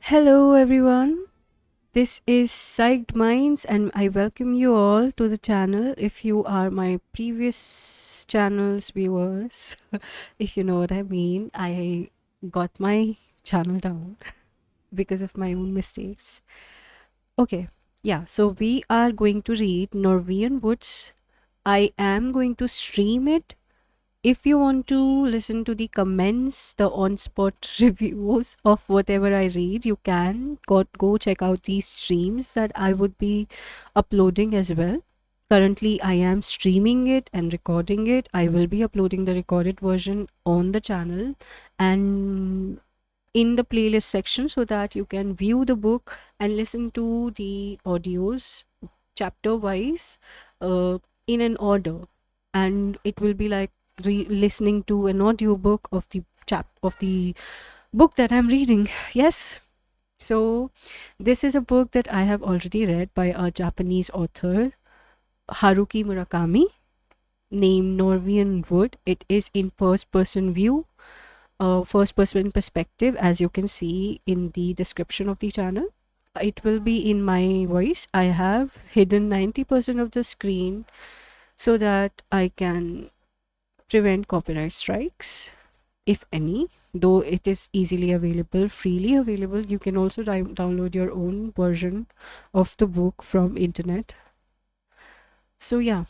Hello, everyone. This is Psyched Minds, and I welcome you all to the channel. If you are my previous channel's viewers, if you know what I mean, I got my channel down because of my own mistakes. Okay, yeah, so we are going to read Norwegian Woods. I am going to stream it. If you want to listen to the comments, the on-spot reviews of whatever I read, you can go check out these streams that I would be uploading as well. Currently, I am streaming it and recording it. I will be uploading the recorded version on the channel and in the playlist section so that you can view the book and listen to the audios chapter wise in an order, and it will be like listening to an audiobook of the book that I'm reading. Yes. So this is a book that I have already read by a Japanese author, Haruki Murakami, named Norwegian Wood. It is in first person view, first person perspective, as you can see in the description of the channel. It will be in my voice. I have hidden 90% of the screen so that I can prevent copyright strikes, if any, though it is easily available, freely available. You can also download your own version of the book from internet. So yeah,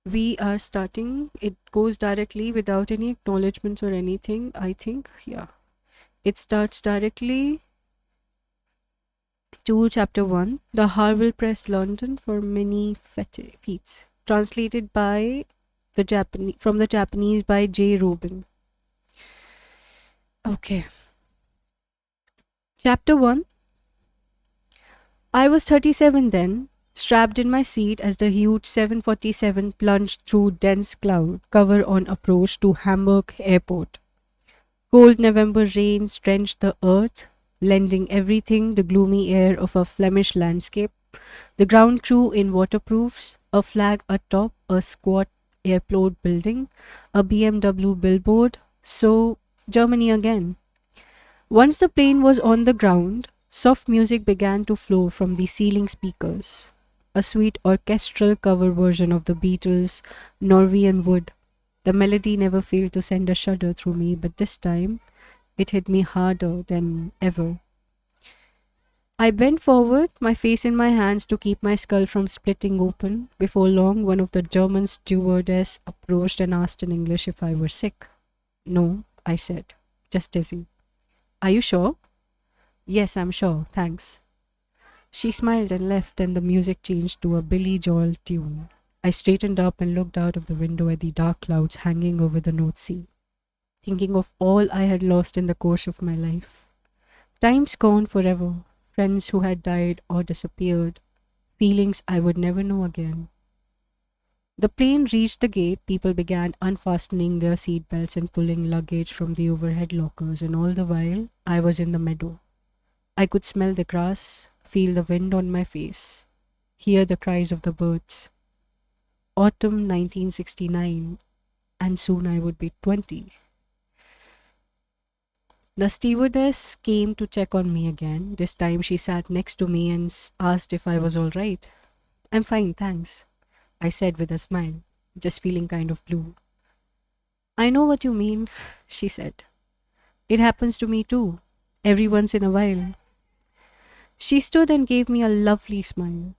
we are starting. It goes directly without any acknowledgements or anything, I think. Yeah, it starts directly to chapter 1, The Harwell Press, London, for many feats, translated by the Japanese from the Japanese by J. Rubin. Okay. Chapter 1. I was 37 then, strapped in my seat as the huge 747 plunged through dense cloud cover on approach to Hamburg airport. Cold November rains drenched the earth, lending everything the gloomy air of a Flemish landscape. The ground crew in waterproofs, a flag atop a squat airport building, a BMW billboard. So, Germany again. Once the plane was on the ground, soft music began to flow from the ceiling speakers. A sweet orchestral cover version of the Beatles' Norwegian Wood. The melody never failed to send a shudder through me, but this time it hit me harder than ever. I bent forward, my face in my hands to keep my skull from splitting open. Before long, one of the German stewardess approached and asked in English if I were sick. No, I said, just dizzy. Are you sure? Yes, I'm sure, thanks. She smiled and left, and the music changed to a Billy Joel tune. I straightened up and looked out of the window at the dark clouds hanging over the North Sea, thinking of all I had lost in the course of my life. Times gone forever, friends who had died or disappeared, feelings I would never know again. The plane reached the gate, people began unfastening their seat belts and pulling luggage from the overhead lockers, and all the while I was in the meadow. I could smell the grass, feel the wind on my face, hear the cries of the birds. Autumn 1969, and soon I would be 20. The stewardess came to check on me again. This time she sat next to me and asked if I was all right. I'm fine, thanks, I said with a smile, just feeling kind of blue. I know what you mean, she said. It happens to me too, every once in a while. She stood and gave me a lovely smile.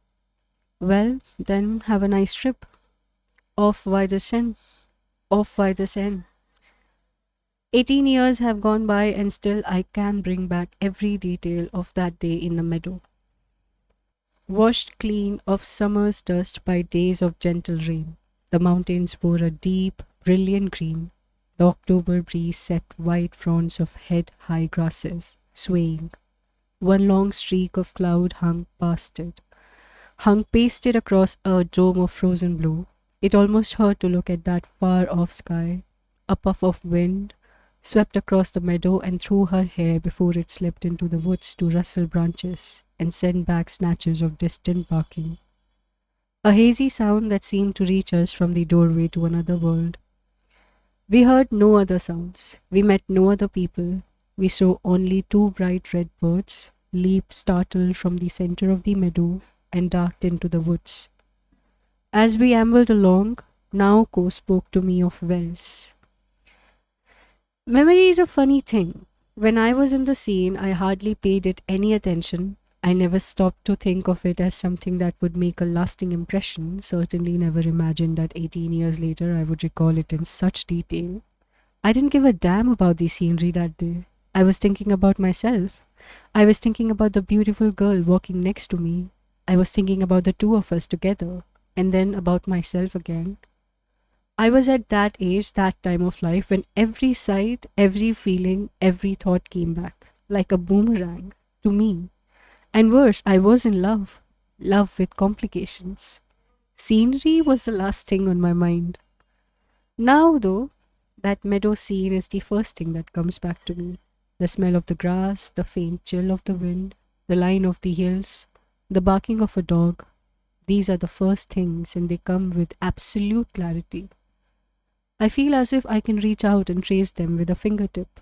Well, then have a nice trip. Auf Wiedersehen. Auf Wiedersehen. 18 years have gone by and still I can bring back every detail of that day in the meadow. Washed clean of summer's dust by days of gentle rain, the mountains wore a deep, brilliant green. The October breeze set white fronds of head-high grasses, swaying. One long streak of cloud hung pasted across a dome of frozen blue. It almost hurt to look at that far-off sky. A puff of wind swept across the meadow and through her hair before it slipped into the woods to rustle branches and send back snatches of distant barking. A hazy sound that seemed to reach us from the doorway to another world. We heard no other sounds. We met no other people. we saw only two bright red birds leap startled from the center of the meadow and darted into the woods. As we ambled along, Naoko spoke to me of wells. Memory is a funny thing. When I was in the scene, I hardly paid it any attention. I never stopped to think of it as something that would make a lasting impression, certainly never imagined that 18 years later I would recall it in such detail. I didn't give a damn about the scenery that day. I was thinking about myself. I was thinking about the beautiful girl walking next to me. I was thinking about the two of us together, and then about myself again. I was at that age, that time of life, when every sight, every feeling, every thought came back, like a boomerang, to me. And worse, I was in love. Love with complications. Scenery was the last thing on my mind. Now, though, that meadow scene is the first thing that comes back to me. The smell of the grass, the faint chill of the wind, the line of the hills, the barking of a dog. These are the first things, and they come with absolute clarity. I feel as if I can reach out and trace them with a fingertip.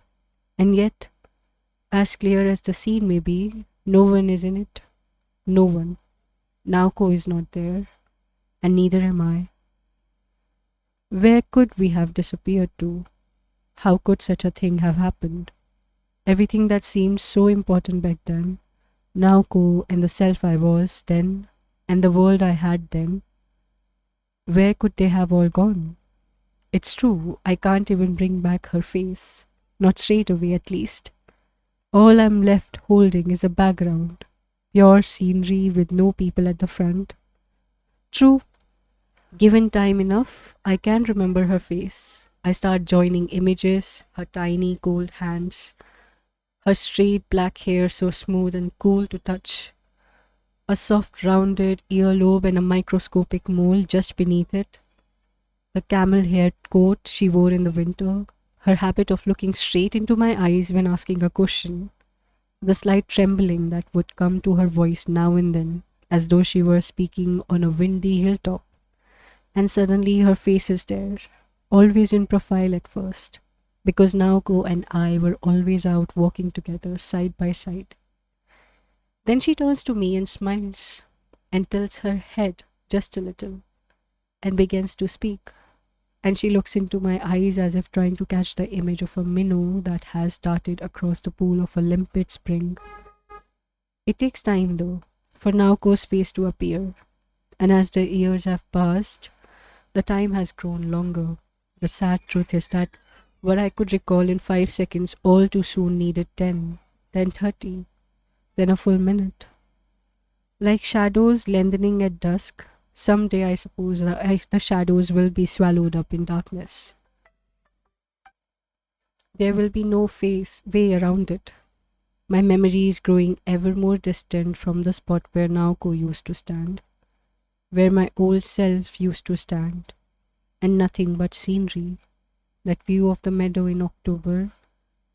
And yet, as clear as the scene may be, no one is in it. No one. Naoko is not there, and neither am I. Where could we have disappeared to? How could such a thing have happened? Everything that seemed so important back then, Naoko and the self I was then, and the world I had then, where could they have all gone? It's true, I can't even bring back her face. Not straight away, at least. All I'm left holding is a background. Pure scenery with no people at the front. True, given time enough, I can remember her face. I start joining images, her tiny cold hands, her straight black hair so smooth and cool to touch, a soft rounded earlobe and a microscopic mole just beneath it, the camel hair coat she wore in the winter, her habit of looking straight into my eyes when asking a question, the slight trembling that would come to her voice now and then, as though she were speaking on a windy hilltop. And suddenly her face is there, always in profile at first, because Naoko and I were always out walking together side by side. Then she turns to me and smiles, and tilts her head just a little, and begins to speak. And she looks into my eyes as if trying to catch the image of a minnow that has darted across the pool of a limpid spring. It takes time, though, for Naoko's face to appear, and as the years have passed, the time has grown longer. The sad truth is that what I could recall in 5 seconds all too soon needed 10, then 30, then a full minute. Like shadows lengthening at dusk, someday I suppose the shadows will be swallowed up in darkness. There will be no way around it. My memory is growing ever more distant from the spot where Naoko used to stand, where my old self used to stand, and nothing but scenery. That view of the meadow in October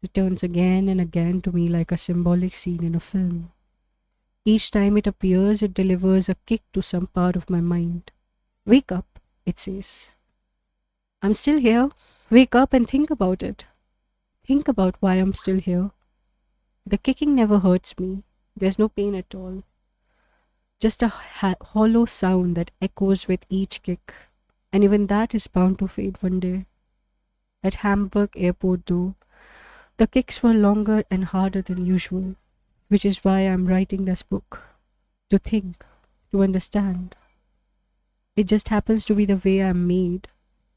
returns again and again to me like a symbolic scene in a film. Each time it appears, it delivers a kick to some part of my mind. Wake up, it says. I'm still here. Wake up and think about it. Think about why I'm still here. The kicking never hurts me. There's no pain at all. Just a hollow sound that echoes with each kick. And even that is bound to fade one day. At Hamburg airport, though, the kicks were longer and harder than usual, which is why I'm writing this book. To think, to understand. It just happens to be the way I'm made.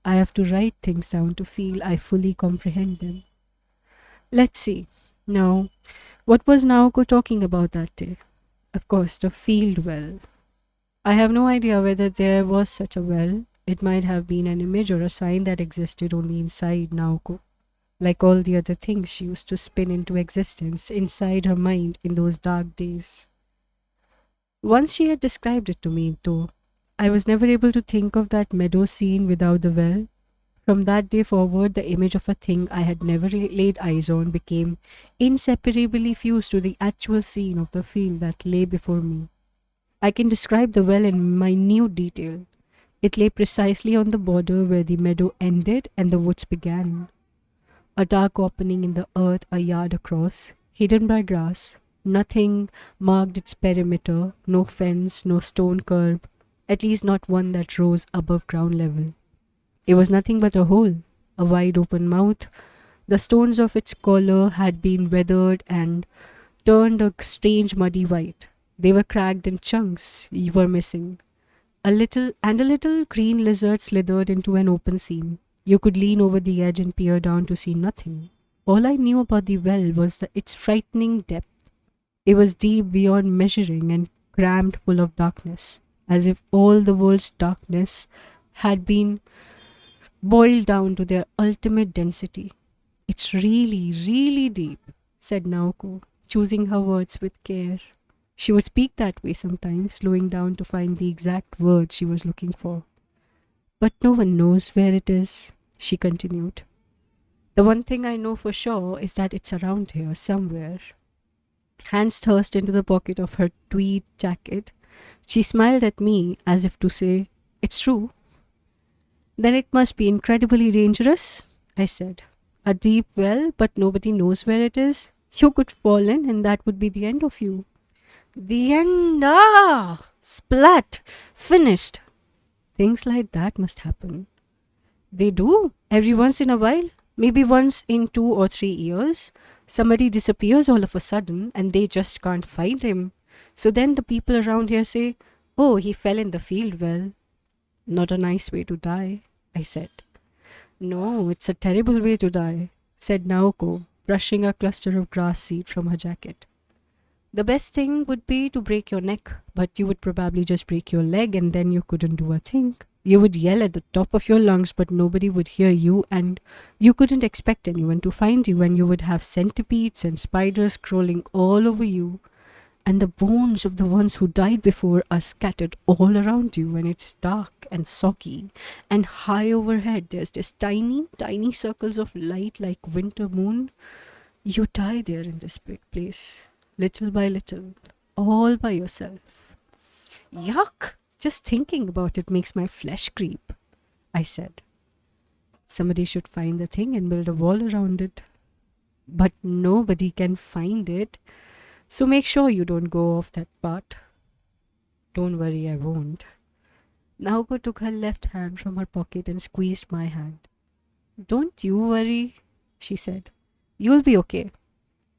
I have to write things down to feel I fully comprehend them. Let's see. Now, what was Naoko talking about that day? Of course, the field well. I have no idea whether there was such a well. It might have been an image or a sign that existed only inside Naoko, like all the other things she used to spin into existence inside her mind in those dark days. Once she had described it to me, though, I was never able to think of that meadow scene without the well. From that day forward, the image of a thing I had never laid eyes on became inseparably fused to the actual scene of the field that lay before me. I can describe the well in minute detail. It lay precisely on the border where the meadow ended and the woods began. A dark opening in the earth a yard across, hidden by grass. Nothing marked its perimeter, no fence, no stone curb, at least not one that rose above ground level. It was nothing but a hole, a wide open mouth. The stones of its collar had been weathered and turned a strange muddy white. They were cracked in chunks, were missing. A little green lizard slithered into an open seam. You could lean over the edge and peer down to see nothing. All I knew about the well was its frightening depth. It was deep beyond measuring and crammed full of darkness, as if all the world's darkness had been boiled down to their ultimate density. It's really, really deep, said Naoko, choosing her words with care. She would speak that way sometimes, slowing down to find the exact word she was looking for. But no one knows where it is, she continued. The one thing I know for sure is that it's around here somewhere. Hands thrust into the pocket of her tweed jacket, she smiled at me as if to say, "It's true." "Then it must be incredibly dangerous," I said. "A deep well, but nobody knows where it is. You could fall in, and that would be the end of you." The end! Ah! Splat! Finished! Things like that must happen. They do, every once in a while. Maybe once in 2 or 3 years. Somebody disappears all of a sudden and they just can't find him. So then the people around here say, "Oh, he fell in the field well." Not a nice way to die, I said. "No, it's a terrible way to die," said Naoko, brushing a cluster of grass seed from her jacket. "The best thing would be to break your neck, but you would probably just break your leg and then you couldn't do a thing. You would yell at the top of your lungs, but nobody would hear you, and you couldn't expect anyone to find you, and you would have centipedes and spiders crawling all over you. And the bones of the ones who died before are scattered all around you, and it's dark and soggy. And high overhead, there's this tiny, tiny circles of light like winter moon. You die there in this big place, little by little, all by yourself." "Yuck! Just thinking about it makes my flesh creep," I said. "Somebody should find the thing and build a wall around it." "But nobody can find it. So make sure you don't go off that part." "Don't worry, I won't." Naoko took her left hand from her pocket and squeezed my hand. "Don't you worry," she said. "You'll be okay.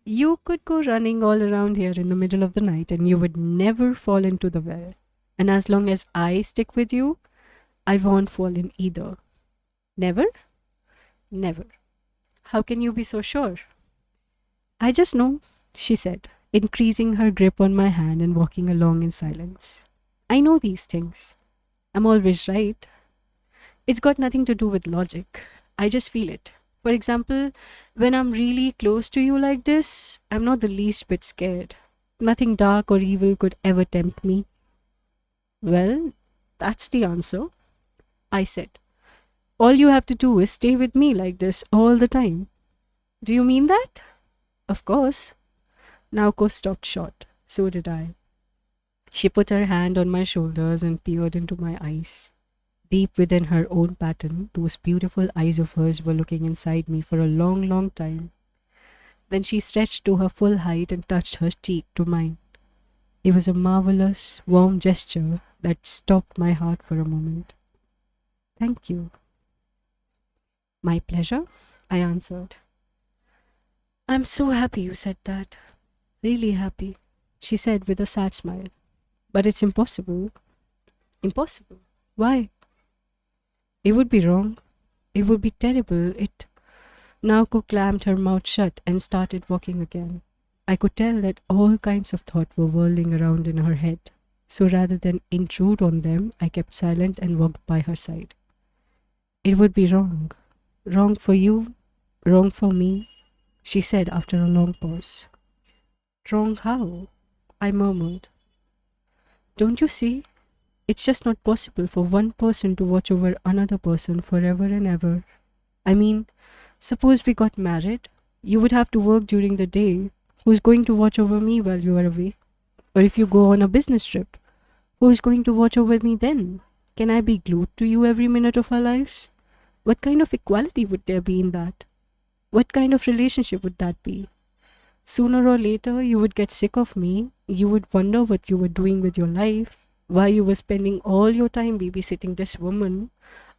You could go running all around here in the middle of the night and you would never fall into the well. And as long as I stick with you, I won't fall in either." "Never?" "Never." "How can you be so sure?" "I just know," she said, increasing her grip on my hand and walking along in silence. "I know these things. I'm always right. It's got nothing to do with logic. I just feel it. For example, when I'm really close to you like this, I'm not the least bit scared. Nothing dark or evil could ever tempt me." "Well, that's the answer," I said. "All you have to do is stay with me like this all the time." "Do you mean that?" "Of course." Naoko stopped short. So did I. She put her hand on my shoulders and peered into my eyes. Deep within her own pattern, those beautiful eyes of hers were looking inside me for a long, long time. Then she stretched to her full height and touched her cheek to mine. It was a marvelous, warm gesture that stopped my heart for a moment. "Thank you." "My pleasure," I answered. "I'm so happy you said that. Really happy," she said with a sad smile. "But it's impossible." "Impossible? Why?" "It would be wrong. It would be terrible. Naoko clammed her mouth shut and started walking again. I could tell that all kinds of thoughts were whirling around in her head. So rather than intrude on them, I kept silent and walked by her side. "It would be wrong. Wrong for you, wrong for me," she said after a long pause. "Wrong how?" I murmured. "Don't you see? It's just not possible for one person to watch over another person forever and ever. I mean, suppose we got married. You would have to work during the day. Who's going to watch over me while you are away? Or if you go on a business trip, who's going to watch over me then? Can I be glued to you every minute of our lives? What kind of equality would there be in that?" What kind of relationship would that be? Sooner or later, you would get sick of me. You would wonder what you were doing with your life, why you were spending all your time babysitting this woman.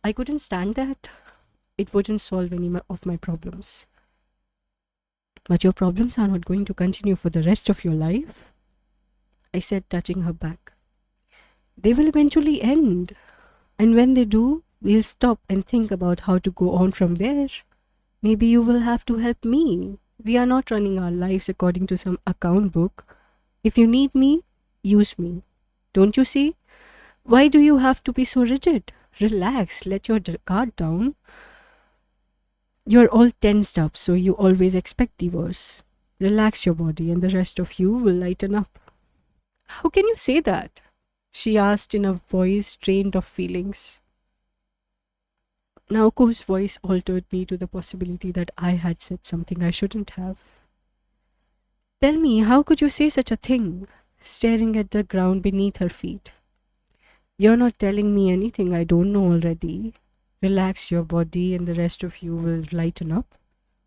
I couldn't stand that. It wouldn't solve any of my problems. But your problems are not going to continue for the rest of your life, I said, touching her back. They will eventually end. And when they do, we'll stop and think about how to go on from there. Maybe you will have to help me. We are not running our lives according to some account book. If you need me, use me. Don't you see? Why do you have to be so rigid? Relax, let your guard down. You're all tensed up, so you always expect the worst. Relax your body, and the rest of you will lighten up. How can you say that? She asked in a voice drained of feelings. Naoko's voice altered me to the possibility that I had said something I shouldn't have. Tell me, how could you say such a thing? Staring at the ground beneath her feet. You're not telling me anything I don't know already. Relax your body and the rest of you will lighten up.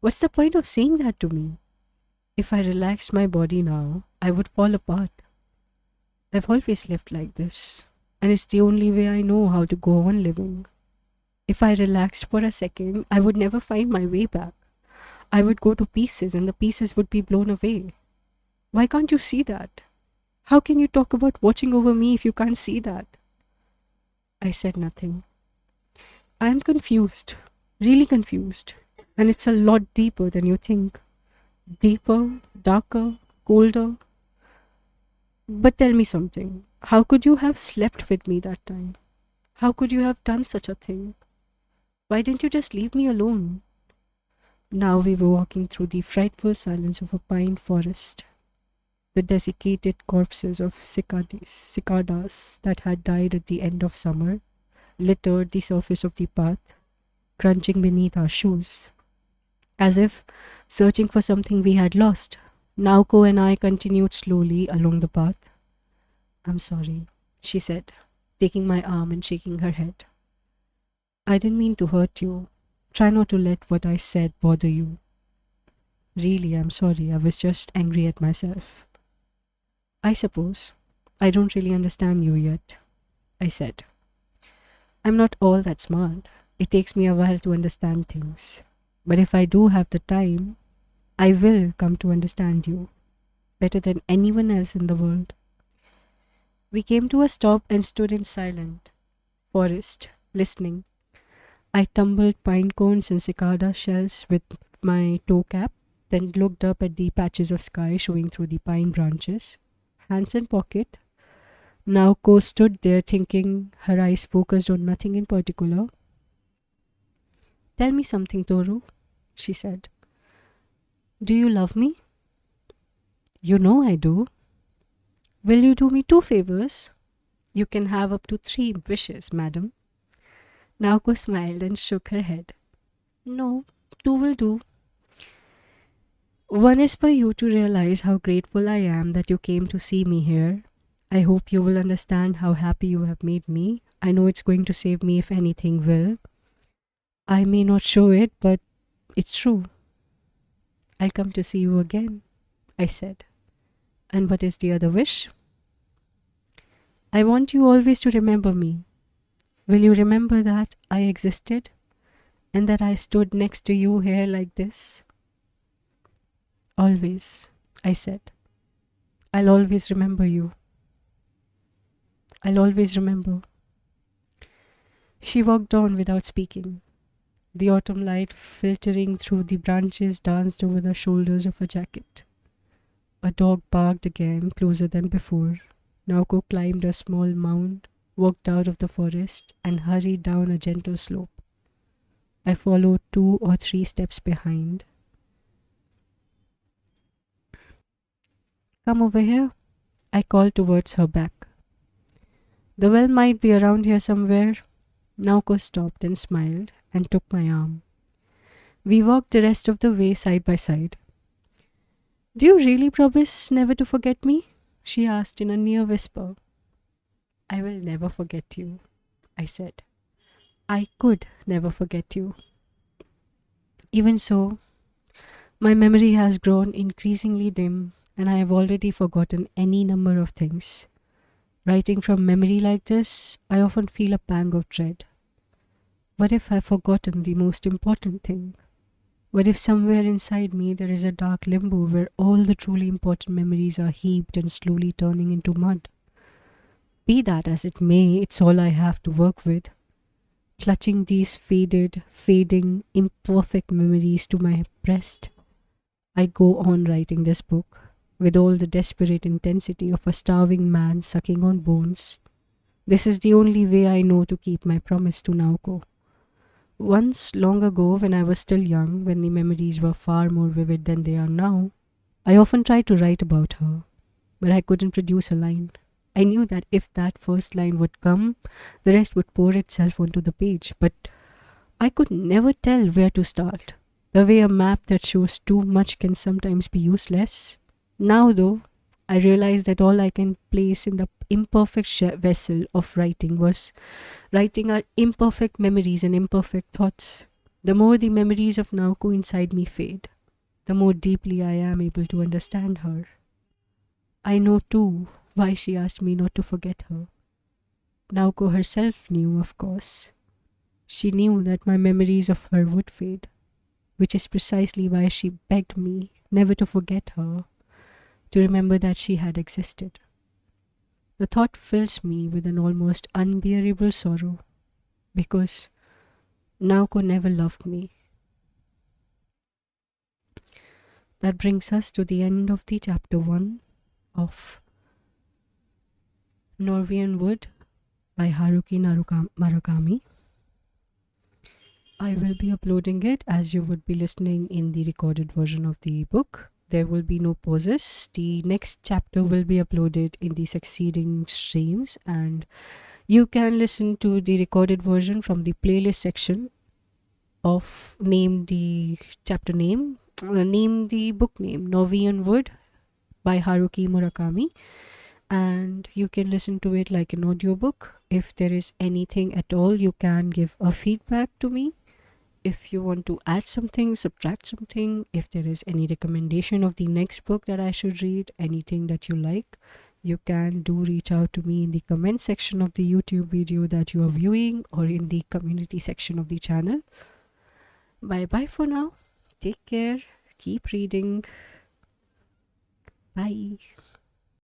What's the point of saying that to me? If I relaxed my body now, I would fall apart. I've always lived like this, and it's the only way I know how to go on living. If I relaxed for a second, I would never find my way back. I would go to pieces and the pieces would be blown away. Why can't you see that? How can you talk about watching over me if you can't see that? I said nothing. I am confused, really confused, and it's a lot deeper than you think. Deeper, darker, colder. But tell me something. How could you have slept with me that time? How could you have done such a thing? Why didn't you just leave me alone? Now we were walking through the frightful silence of a pine forest. The desiccated corpses of cicadas that had died at the end of summer littered the surface of the path, crunching beneath our shoes, as if searching for something we had lost. Naoko and I continued slowly along the path. I'm sorry, she said, taking my arm and shaking her head. I didn't mean to hurt you. Try not to let what I said bother you. Really, I'm sorry. I was just angry at myself. I suppose. I don't really understand you yet, I said. I'm not all that smart. It takes me a while to understand things. But if I do have the time, I will come to understand you better than anyone else in the world. We came to a stop and stood in silent forest, listening. I tumbled pine cones and cicada shells with my toe cap, then looked up at the patches of sky showing through the pine branches. Hands in pocket. Naoko stood there thinking, her eyes focused on nothing in particular. Tell me something, Toru, she said. Do you love me? You know I do. Will you do me 2 favors? You can have up to 3 wishes, madam. Naoko smiled and shook her head. No, 2 will do. One is for you to realize how grateful I am that you came to see me here. I hope you will understand how happy you have made me. I know it's going to save me if anything will. I may not show it, but it's true. I'll come to see you again, I said. And what is the other wish? I want you always to remember me. Will you remember that I existed and that I stood next to you here like this? Always, I said. I'll always remember you. I'll always remember. She walked on without speaking. The autumn light filtering through the branches danced over the shoulders of her jacket. A dog barked again, closer than before. Naoko climbed a small mound, walked out of the forest, and hurried down a gentle slope. I followed 2 or 3 steps behind. Come over here, I called towards her back. The well might be around here somewhere. Naoko stopped and smiled and took my arm. We walked the rest of the way side by side. Do you really promise never to forget me? She asked in a near whisper. I will never forget you, I said. I could never forget you. Even so, My memory has grown increasingly dim, and I have already forgotten any number of things. Writing from memory like this, I often feel a pang of dread. What if I've forgotten the most important thing? What if somewhere inside me there is a dark limbo where all the truly important memories are heaped and slowly turning into mud? Be that as it may, it's all I have to work with. Clutching these faded, fading, imperfect memories to my breast, I go on writing this book with all the desperate intensity of a starving man sucking on bones. This is the only way I know to keep my promise to Naoko. Once, long ago, when I was still young, when the memories were far more vivid than they are now, I often tried to write about her, but I couldn't produce a line. I knew that if that first line would come, the rest would pour itself onto the page, but I could never tell where to start. The way a map that shows too much can sometimes be useless. Now, though, I realize that all I can place in the imperfect vessel of writing was writing our imperfect memories and imperfect thoughts. The more the memories of Naoko inside me fade, the more deeply I am able to understand her. I know too why she asked me not to forget her. Naoko herself knew, of course. She knew that my memories of her would fade, which is precisely why she begged me never to forget her, to remember that she had existed. The thought fills me with an almost unbearable sorrow, because Naoko never loved me. That brings us to the end of the chapter 1 of Norwegian Wood by Haruki Murakami. I will be uploading it as you would be listening in the recorded version of the book. There will be no pauses. The next chapter will be uploaded in the succeeding streams, and you can listen to the recorded version from the playlist section of name the chapter name, name the book name, Norwegian Wood by Haruki Murakami, and you can listen to it like an audiobook. If there is anything at all, you can give a feedback to me. If you want to add something, subtract something, if there is any recommendation of the next book that I should read, anything that you like, you can do reach out to me in the comment section of the YouTube video that you are viewing or in the community section of the channel. Bye bye for now. Take care. Keep reading. Bye.